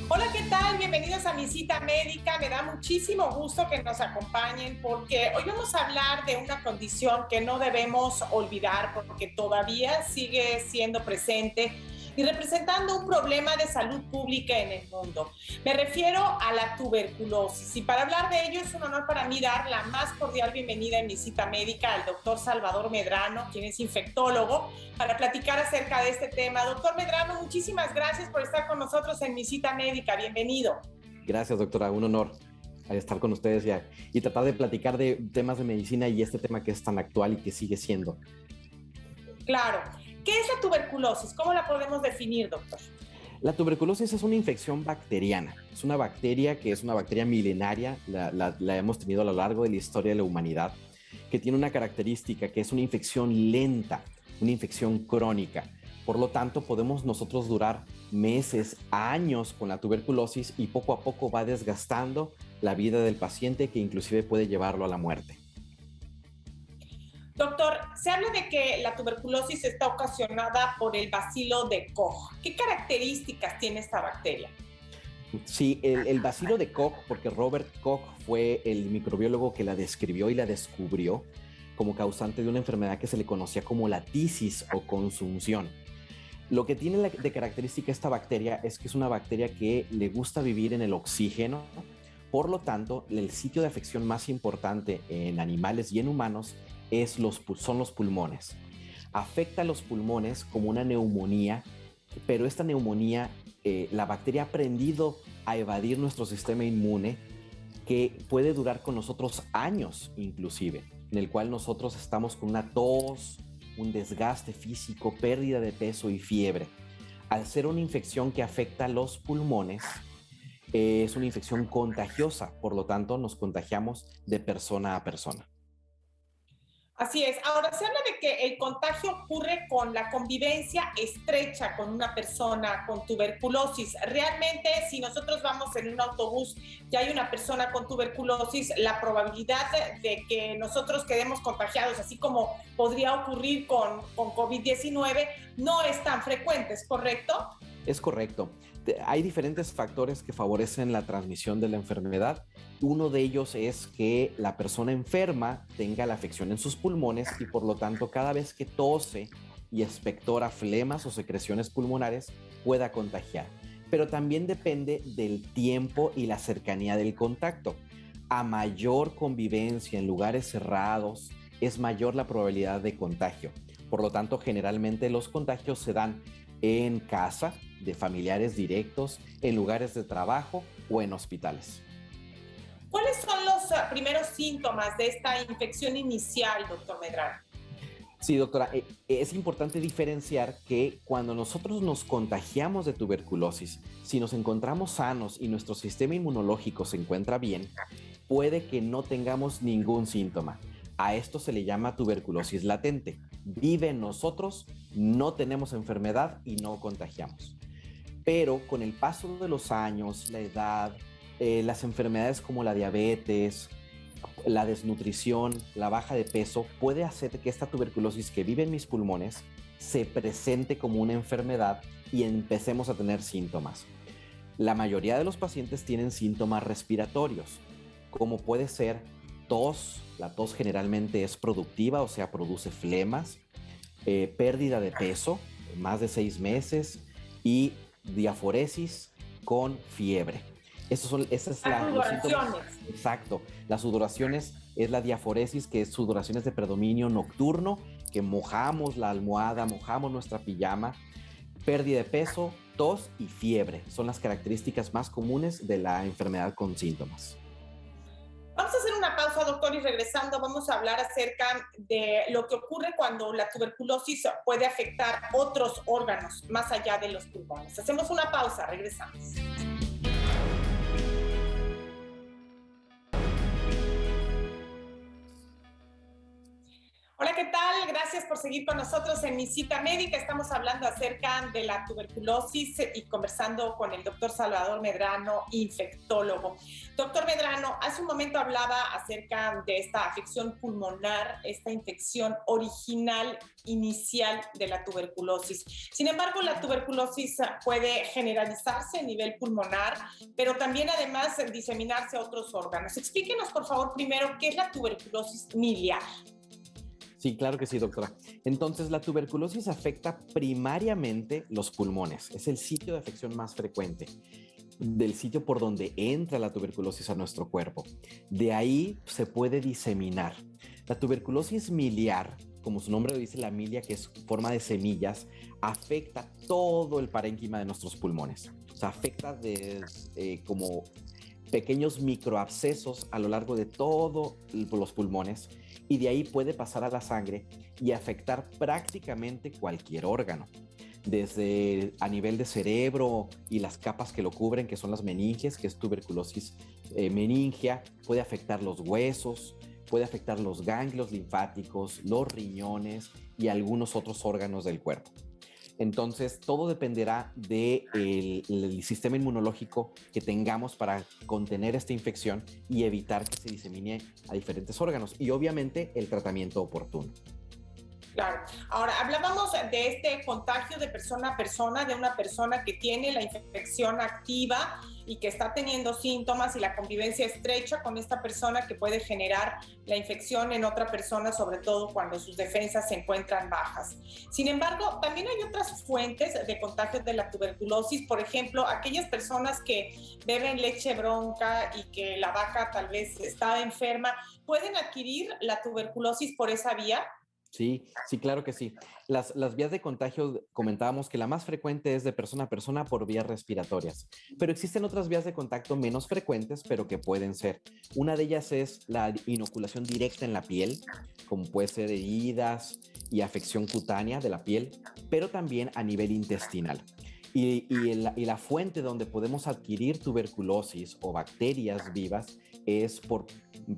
Hola, ¿qué tal? Bienvenidos a mi cita médica. Me da muchísimo gusto que nos acompañen porque hoy vamos a hablar de una condición que no debemos olvidar porque todavía sigue siendo presente y representando un problema de salud pública en el mundo. Me refiero a la tuberculosis y para hablar de ello es un honor para mí dar la más cordial bienvenida en mi cita médica al doctor Salvador Medrano, quien es infectólogo, para platicar acerca de este tema. Doctor Medrano, muchísimas gracias por estar con nosotros en mi cita médica. Bienvenido. Gracias, doctora. Un honor estar con ustedes y tratar de platicar de temas de medicina y este tema que es tan actual y que sigue siendo. Claro. ¿Qué es la tuberculosis? ¿Cómo la podemos definir, doctor? La tuberculosis es una infección bacteriana. Es una bacteria que es una bacteria milenaria, la hemos tenido a lo largo de la historia de la humanidad, que tiene una característica que es una infección lenta, una infección crónica. Por lo tanto, podemos nosotros durar meses, años con la tuberculosis y poco a poco va desgastando la vida del paciente, que inclusive puede llevarlo a la muerte. Doctor, se habla de que la tuberculosis está ocasionada por el bacilo de Koch. ¿Qué características tiene esta bacteria? Sí, el bacilo de Koch, porque Robert Koch fue el microbiólogo que la describió y la descubrió como causante de una enfermedad que se le conocía como la tisis o consunción. Lo que tiene de característica esta bacteria es que es una bacteria que le gusta vivir en el oxígeno. Por lo tanto, el sitio de afección más importante en animales y en humanos son los pulmones. Afecta a los pulmones como una neumonía, pero esta neumonía, la bacteria ha aprendido a evadir nuestro sistema inmune, que puede durar con nosotros años inclusive, en el cual nosotros estamos con una tos, un desgaste físico, pérdida de peso y fiebre. Al ser una infección que afecta a los pulmones, es una infección contagiosa, por lo tanto nos contagiamos de persona a persona. Así es. Ahora, se habla de que el contagio ocurre con la convivencia estrecha con una persona con tuberculosis. Realmente, si nosotros vamos en un autobús y hay una persona con tuberculosis, la probabilidad de que nosotros quedemos contagiados, así como podría ocurrir con COVID-19, no es tan frecuente, ¿es correcto? Es correcto. Hay diferentes factores que favorecen la transmisión de la enfermedad. Uno de ellos es que la persona enferma tenga la afección en sus pulmones y por lo tanto cada vez que tose y expectora flemas o secreciones pulmonares pueda contagiar. Pero también depende del tiempo y la cercanía del contacto. A mayor convivencia en lugares cerrados, es mayor la probabilidad de contagio. Por lo tanto, generalmente los contagios se dan en casa, de familiares directos, en lugares de trabajo o en hospitales. ¿Cuáles son los primeros síntomas de esta infección inicial, doctor Medrano? Sí, doctora, es importante diferenciar que cuando nosotros nos contagiamos de tuberculosis, si nos encontramos sanos y nuestro sistema inmunológico se encuentra bien, puede que no tengamos ningún síntoma. A esto se le llama tuberculosis latente. Vive en nosotros, no tenemos enfermedad y no contagiamos. Pero con el paso de los años, la edad, las enfermedades como la diabetes, la desnutrición, la baja de peso, puede hacer que esta tuberculosis que vive en mis pulmones se presente como una enfermedad y empecemos a tener síntomas. La mayoría de los pacientes tienen síntomas respiratorios, como puede ser tos. La tos generalmente es productiva, o sea, produce flemas, pérdida de peso, más de 6 meses, y diaforesis con fiebre. Esas son los síntomas. Exacto. Las sudoraciones es la diaforesis, que es sudoraciones de predominio nocturno, que mojamos la almohada, mojamos nuestra pijama. Pérdida de peso, tos y fiebre son las características más comunes de la enfermedad con síntomas. Vamos a hacer una pausa, doctor, y regresando vamos a hablar acerca de lo que ocurre cuando la tuberculosis puede afectar otros órganos más allá de los pulmones. Hacemos una pausa, regresamos. Hola, ¿qué tal? Gracias Gracias por seguir con nosotros en Mi Cita Médica. Estamos hablando acerca de la tuberculosis y conversando con el doctor Salvador Medrano, infectólogo. Doctor Medrano, hace un momento hablaba acerca de esta afección pulmonar, esta infección original, inicial de la tuberculosis. Sin embargo, la tuberculosis puede generalizarse a nivel pulmonar, pero también además diseminarse a otros órganos. Explíquenos, por favor, primero, ¿qué es la tuberculosis miliar? Sí, claro que sí, doctora. Entonces, la tuberculosis afecta primariamente los pulmones. Es el sitio de afección más frecuente, del sitio por donde entra la tuberculosis a nuestro cuerpo. De ahí se puede diseminar. La tuberculosis miliar, como su nombre lo dice, la milia, que es forma de semillas, afecta todo el parénquima de nuestros pulmones. O sea, afecta como pequeños microabscesos a lo largo de todos los pulmones, y de ahí puede pasar a la sangre y afectar prácticamente cualquier órgano, desde a nivel de cerebro y las capas que lo cubren, que son las meninges, que es tuberculosis meningea, puede afectar los huesos, puede afectar los ganglios linfáticos, los riñones y algunos otros órganos del cuerpo. Entonces, todo dependerá del sistema inmunológico que tengamos para contener esta infección y evitar que se disemine a diferentes órganos. Y obviamente el tratamiento oportuno. Claro. Ahora, hablábamos de este contagio de persona a persona, de una persona que tiene la infección activa y que está teniendo síntomas y la convivencia estrecha con esta persona que puede generar la infección en otra persona, sobre todo cuando sus defensas se encuentran bajas. Sin embargo, también hay otras fuentes de contagios de la tuberculosis, por ejemplo, aquellas personas que beben leche bronca y que la vaca tal vez está enferma, ¿pueden adquirir la tuberculosis por esa vía? Sí, sí, claro que sí. Las vías de contagio, comentábamos que la más frecuente es de persona a persona por vías respiratorias, pero existen otras vías de contacto menos frecuentes, pero que pueden ser. Una de ellas es la inoculación directa en la piel, como puede ser heridas y afección cutánea de la piel, pero también a nivel intestinal. Y la fuente donde podemos adquirir tuberculosis o bacterias vivas es por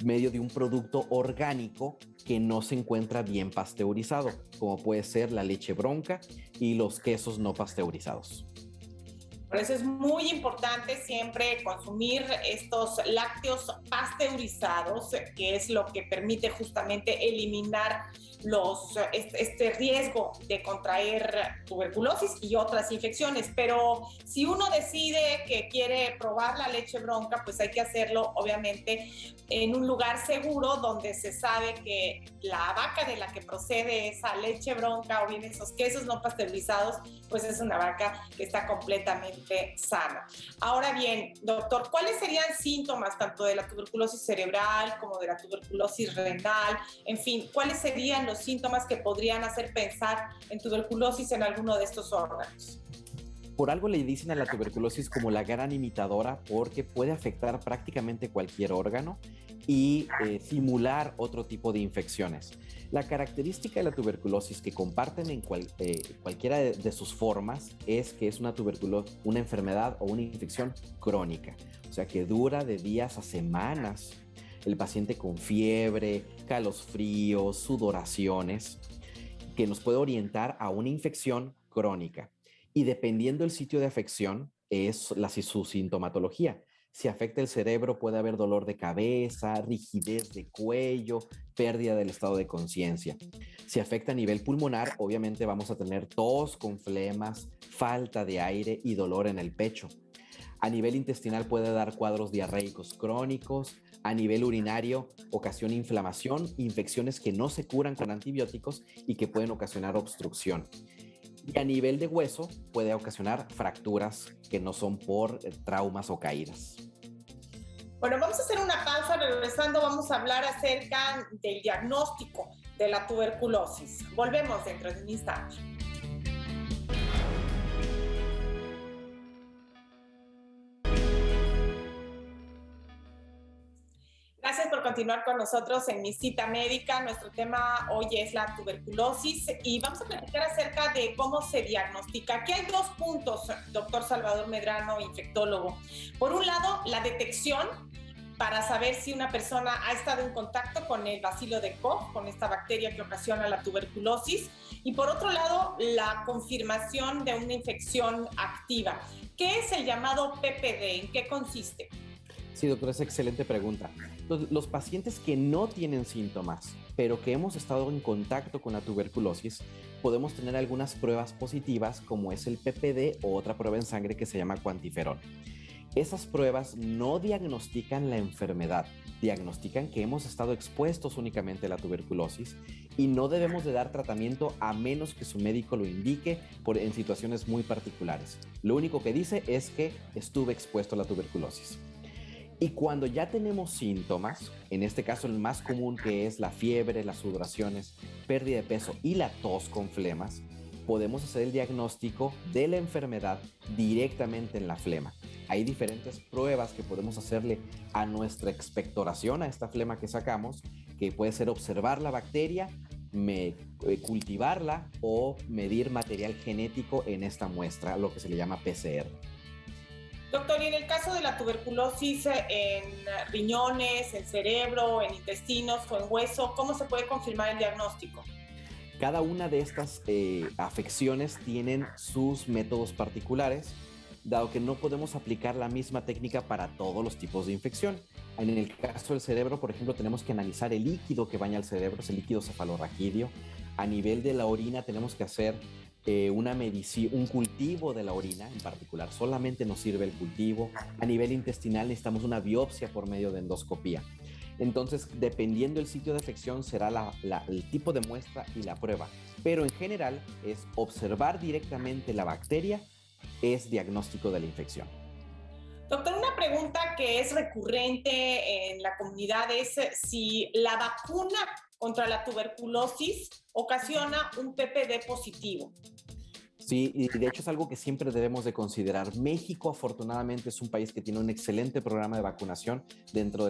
medio de un producto orgánico que no se encuentra bien pasteurizado, como puede ser la leche bronca y los quesos no pasteurizados. Por eso es muy importante siempre consumir estos lácteos pasteurizados, que es lo que permite justamente eliminar este riesgo de contraer tuberculosis y otras infecciones. Pero si uno decide que quiere probar la leche bronca, pues hay que hacerlo obviamente en un lugar seguro donde se sabe que la vaca de la que procede esa leche bronca o bien esos quesos no pasteurizados, pues es una vaca que está completamente sana. Ahora bien, doctor, ¿cuáles serían síntomas tanto de la tuberculosis cerebral como de la tuberculosis renal? En fin, ¿cuáles serían los síntomas que podrían hacer pensar en tuberculosis en alguno de estos órganos? Por algo le dicen a la tuberculosis como la gran imitadora, porque puede afectar prácticamente cualquier órgano y simular otro tipo de infecciones. La característica de la tuberculosis que comparten en cualquiera de sus formas es que es una enfermedad o una infección crónica, o sea que dura de días a semanas. El paciente con fiebre, calosfríos, sudoraciones, que nos puede orientar a una infección crónica. Y dependiendo del sitio de afección, es su sintomatología. Si afecta el cerebro, puede haber dolor de cabeza, rigidez de cuello, pérdida del estado de conciencia. Si afecta a nivel pulmonar, obviamente vamos a tener tos con flemas, falta de aire y dolor en el pecho. A nivel intestinal puede dar cuadros diarreicos crónicos. A nivel urinario, ocasiona inflamación, infecciones que no se curan con antibióticos y que pueden ocasionar obstrucción. Y a nivel de hueso, puede ocasionar fracturas que no son por traumas o caídas. Bueno, vamos a hacer una pausa. Regresando, vamos a hablar acerca del diagnóstico de la tuberculosis. Volvemos dentro de un instante. Gracias por continuar con nosotros en Mi Cita Médica. Nuestro tema hoy es la tuberculosis y vamos a platicar acerca de cómo se diagnostica. Aquí hay dos puntos, doctor Salvador Medrano, infectólogo. Por un lado, la detección para saber si una persona ha estado en contacto con el bacilo de Koch, con esta bacteria que ocasiona la tuberculosis. Y por otro lado, la confirmación de una infección activa. ¿Qué es el llamado PPD? ¿En qué consiste? Sí, doctor, es excelente pregunta. Entonces, los pacientes que no tienen síntomas, pero que hemos estado en contacto con la tuberculosis, podemos tener algunas pruebas positivas, como es el PPD o otra prueba en sangre que se llama cuantiferol. Esas pruebas no diagnostican la enfermedad, diagnostican que hemos estado expuestos únicamente a la tuberculosis y no debemos de dar tratamiento a menos que su médico lo indique en situaciones muy particulares. Lo único que dice es que estuve expuesto a la tuberculosis. Y cuando ya tenemos síntomas, en este caso el más común, que es la fiebre, las sudoraciones, pérdida de peso y la tos con flemas, podemos hacer el diagnóstico de la enfermedad directamente en la flema. Hay diferentes pruebas que podemos hacerle a nuestra expectoración, a esta flema que sacamos, que puede ser observar la bacteria, cultivarla o medir material genético en esta muestra, lo que se le llama PCR. Doctor, y en el caso de la tuberculosis en riñones, en cerebro, en intestinos o en hueso, ¿cómo se puede confirmar el diagnóstico? Cada una de estas afecciones tienen sus métodos particulares, dado que no podemos aplicar la misma técnica para todos los tipos de infección. En el caso del cerebro, por ejemplo, tenemos que analizar el líquido que baña el cerebro, es el líquido cefalorraquídeo. A nivel de la orina tenemos que hacer una medición, un cultivo de la orina en particular, solamente nos sirve el cultivo. A nivel intestinal necesitamos una biopsia por medio de endoscopía. Entonces, dependiendo del sitio de afección, será el tipo de muestra y la prueba. Pero en general es observar directamente la bacteria, es diagnóstico de la infección. Doctor, una pregunta que es recurrente en la comunidad es si la vacuna contra la tuberculosis ocasiona un PPD positivo. Sí, y de hecho es algo que siempre debemos de considerar. México, afortunadamente, es un país que tiene un excelente programa de vacunación. Dentro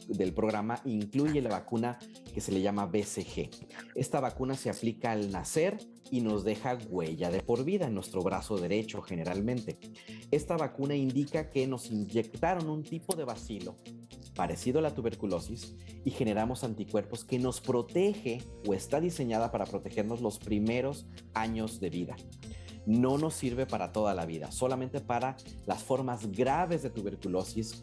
del programa incluye la vacuna que se le llama BCG. Esta vacuna se aplica al nacer y nos deja huella de por vida en nuestro brazo derecho generalmente. Esta vacuna indica que nos inyectaron un tipo de bacilo parecido a la tuberculosis y generamos anticuerpos que nos protege o está diseñada para protegernos los primeros años de vida. No nos sirve para toda la vida, solamente para las formas graves de tuberculosis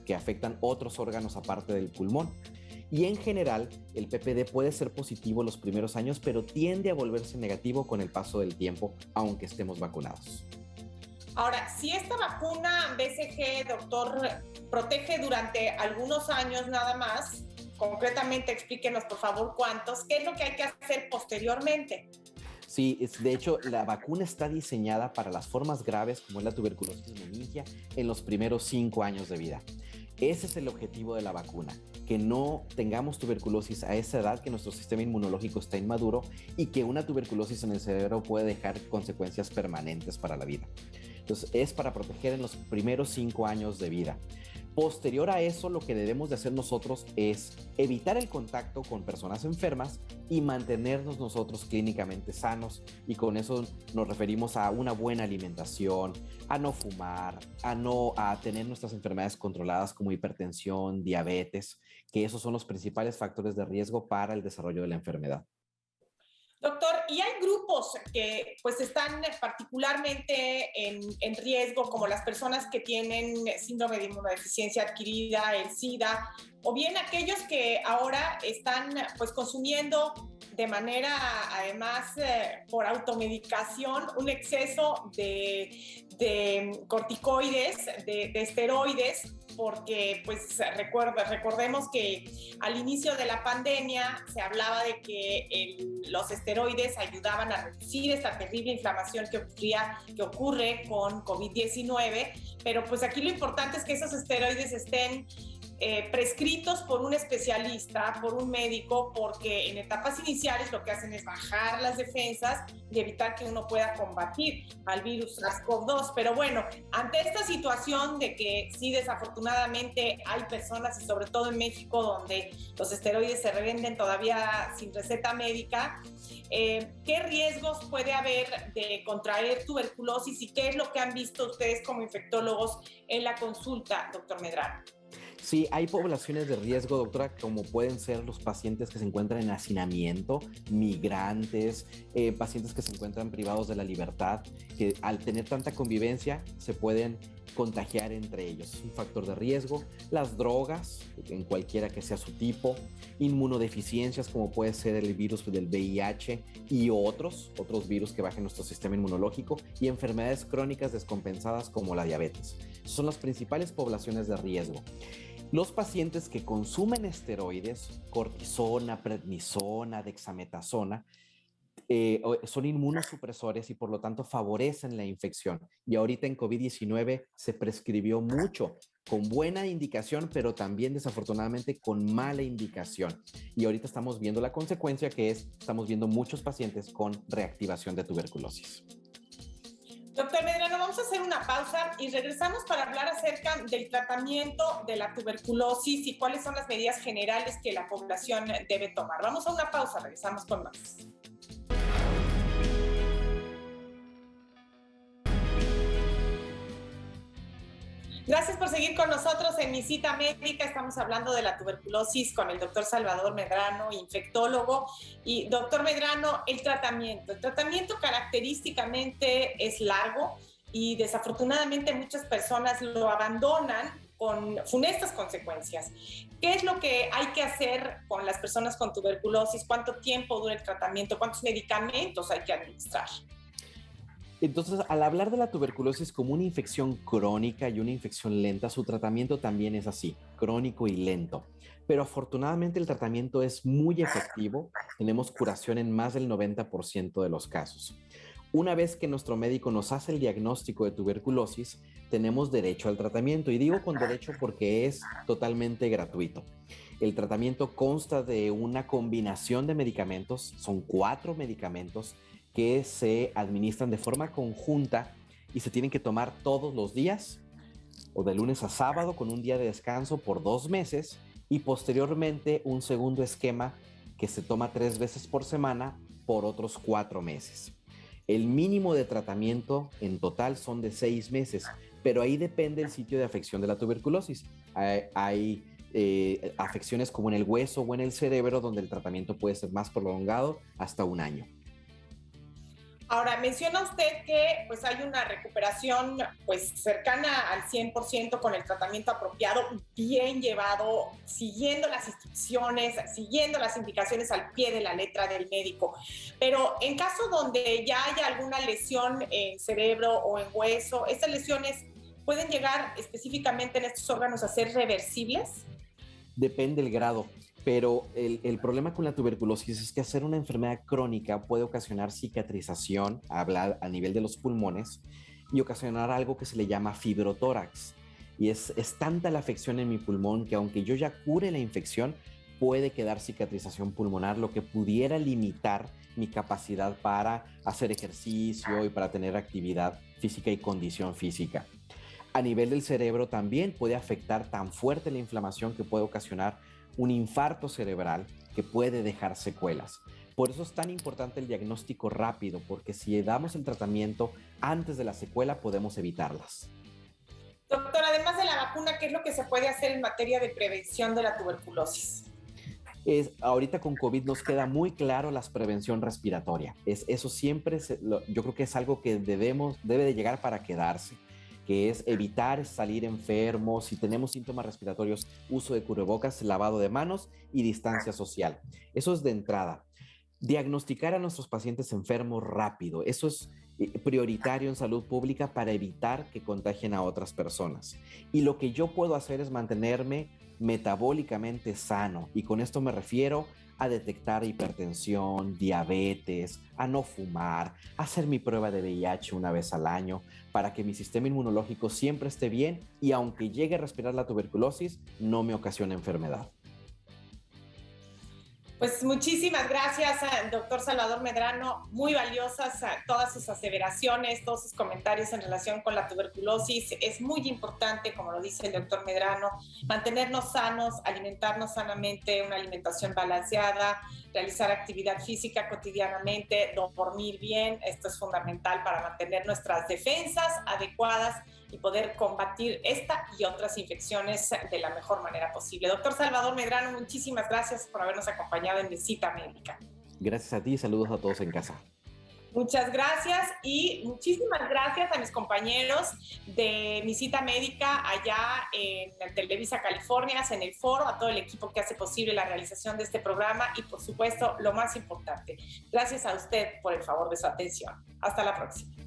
que afectan otros órganos aparte del pulmón. Y en general, el PPD puede ser positivo los primeros años, pero tiende a volverse negativo con el paso del tiempo, aunque estemos vacunados. Ahora, si esta vacuna BCG, doctor, protege durante algunos años nada más, concretamente explíquenos por favor cuántos, ¿qué es lo que hay que hacer posteriormente? Sí, de hecho, la vacuna está diseñada para las formas graves, como es la tuberculosis meningia, en los primeros 5 años de vida. Ese es el objetivo de la vacuna, que no tengamos tuberculosis a esa edad, que nuestro sistema inmunológico está inmaduro y que una tuberculosis en el cerebro puede dejar consecuencias permanentes para la vida. Entonces, es para proteger en los primeros 5 años de vida. Posterior a eso, lo que debemos de hacer nosotros es evitar el contacto con personas enfermas y mantenernos nosotros clínicamente sanos, y con eso nos referimos a una buena alimentación, a no fumar, a tener nuestras enfermedades controladas como hipertensión, diabetes, que esos son los principales factores de riesgo para el desarrollo de la enfermedad. Doctor, y hay grupos que pues están particularmente en riesgo, como las personas que tienen síndrome de inmunodeficiencia adquirida, el SIDA, o bien aquellos que ahora están pues consumiendo de manera, además, por automedicación, un exceso de corticoides, de esteroides, porque pues recordemos que al inicio de la pandemia se hablaba de que los esteroides ayudaban a reducir esta terrible inflamación que ocurre con COVID-19, pero pues aquí lo importante es que esos esteroides estén prescritos por un especialista, por un médico, porque en etapas iniciales lo que hacen es bajar las defensas y evitar que uno pueda combatir al virus SARS-CoV-2. Pero bueno, ante esta situación de que sí, desafortunadamente hay personas, y sobre todo en México, donde los esteroides se revenden todavía sin receta médica, ¿qué riesgos puede haber de contraer tuberculosis y qué es lo que han visto ustedes como infectólogos en la consulta, doctor Medrano? Sí, hay poblaciones de riesgo, doctora, como pueden ser los pacientes que se encuentran en hacinamiento, migrantes, pacientes que se encuentran privados de la libertad, que al tener tanta convivencia se pueden contagiar entre ellos. Es un factor de riesgo. Las drogas, en cualquiera que sea su tipo, inmunodeficiencias como puede ser el virus del VIH y otros virus que bajen nuestro sistema inmunológico, y enfermedades crónicas descompensadas como la diabetes. Son las principales poblaciones de riesgo. Los pacientes que consumen esteroides, cortisona, prednisona, dexametasona, son inmunosupresores y por lo tanto favorecen la infección. Y ahorita en COVID-19 se prescribió mucho, con buena indicación, pero también desafortunadamente con mala indicación. Y ahorita estamos viendo la consecuencia, que es, estamos viendo muchos pacientes con reactivación de tuberculosis. Doctor Medrano, vamos a hacer una pausa y regresamos para hablar acerca del tratamiento de la tuberculosis y cuáles son las medidas generales que la población debe tomar. Vamos a una pausa, regresamos con más. Gracias por seguir con nosotros en Mi Cita Médica. Estamos hablando de la tuberculosis con el doctor Salvador Medrano, infectólogo. Y doctor Medrano, el tratamiento. El tratamiento característicamente es largo y desafortunadamente muchas personas lo abandonan con funestas consecuencias. ¿Qué es lo que hay que hacer con las personas con tuberculosis? ¿Cuánto tiempo dura el tratamiento? ¿Cuántos medicamentos hay que administrar? Entonces, al hablar de la tuberculosis como una infección crónica y una infección lenta, su tratamiento también es así, crónico y lento. Pero afortunadamente el tratamiento es muy efectivo. Tenemos curación en más del 90% de los casos. Una vez que nuestro médico nos hace el diagnóstico de tuberculosis, tenemos derecho al tratamiento. Y digo con derecho porque es totalmente gratuito. El tratamiento consta de una combinación de medicamentos, son 4 medicamentos que se administran de forma conjunta y se tienen que tomar todos los días o de lunes a sábado con un día de descanso por 2 meses, y posteriormente un segundo esquema que se toma 3 veces por semana por otros 4 meses. El mínimo de tratamiento en total son de 6 meses, pero ahí depende el sitio de afección de la tuberculosis. Hay afecciones como en el hueso o en el cerebro donde el tratamiento puede ser más prolongado, hasta 1 año. Ahora, menciona usted que pues, hay una recuperación pues, cercana al 100% con el tratamiento apropiado, bien llevado, siguiendo las instrucciones, siguiendo las indicaciones al pie de la letra del médico. Pero en caso donde ya haya alguna lesión en cerebro o en hueso, ¿estas lesiones pueden llegar específicamente en estos órganos a ser reversibles? Depende del grado. Pero el problema con la tuberculosis es que hacer una enfermedad crónica puede ocasionar cicatrización a nivel de los pulmones y ocasionar algo que se le llama fibrotórax. Y es tanta la afección en mi pulmón que aunque yo ya cure la infección, puede quedar cicatrización pulmonar, lo que pudiera limitar mi capacidad para hacer ejercicio y para tener actividad física y condición física. A nivel del cerebro también puede afectar tan fuerte la inflamación que puede ocasionar un infarto cerebral que puede dejar secuelas. Por eso es tan importante el diagnóstico rápido, porque si damos el tratamiento antes de la secuela, podemos evitarlas. Doctor, además de la vacuna, ¿qué es lo que se puede hacer en materia de prevención de la tuberculosis? Ahorita con COVID nos queda muy claro la prevención respiratoria. Eso siempre, yo creo que es algo que debe de llegar para quedarse, que es evitar salir enfermos. Si tenemos síntomas respiratorios, uso de cubrebocas, lavado de manos y distancia social. Eso es de entrada. Diagnosticar a nuestros pacientes enfermos rápido. Eso es prioritario en salud pública para evitar que contagien a otras personas. Y lo que yo puedo hacer es mantenerme metabólicamente sano. Y con esto me refiero a detectar hipertensión, diabetes, a no fumar, a hacer mi prueba de VIH una vez al año para que mi sistema inmunológico siempre esté bien y aunque llegue a respirar la tuberculosis, no me ocasione enfermedad. Pues muchísimas gracias, doctor Salvador Medrano. Muy valiosas todas sus aseveraciones, todos sus comentarios en relación con la tuberculosis. Es muy importante, como lo dice el doctor Medrano, mantenernos sanos, alimentarnos sanamente, una alimentación balanceada, realizar actividad física cotidianamente, dormir bien. Esto es fundamental para mantener nuestras defensas adecuadas y poder combatir esta y otras infecciones de la mejor manera posible. Doctor Salvador Medrano, muchísimas gracias por habernos acompañado en Visita Médica. Gracias a ti y saludos a todos en casa. Muchas gracias y muchísimas gracias a mis compañeros de Mi Cita Médica allá en Televisa California, en el foro, a todo el equipo que hace posible la realización de este programa y por supuesto lo más importante, gracias a usted por el favor de su atención. Hasta la próxima.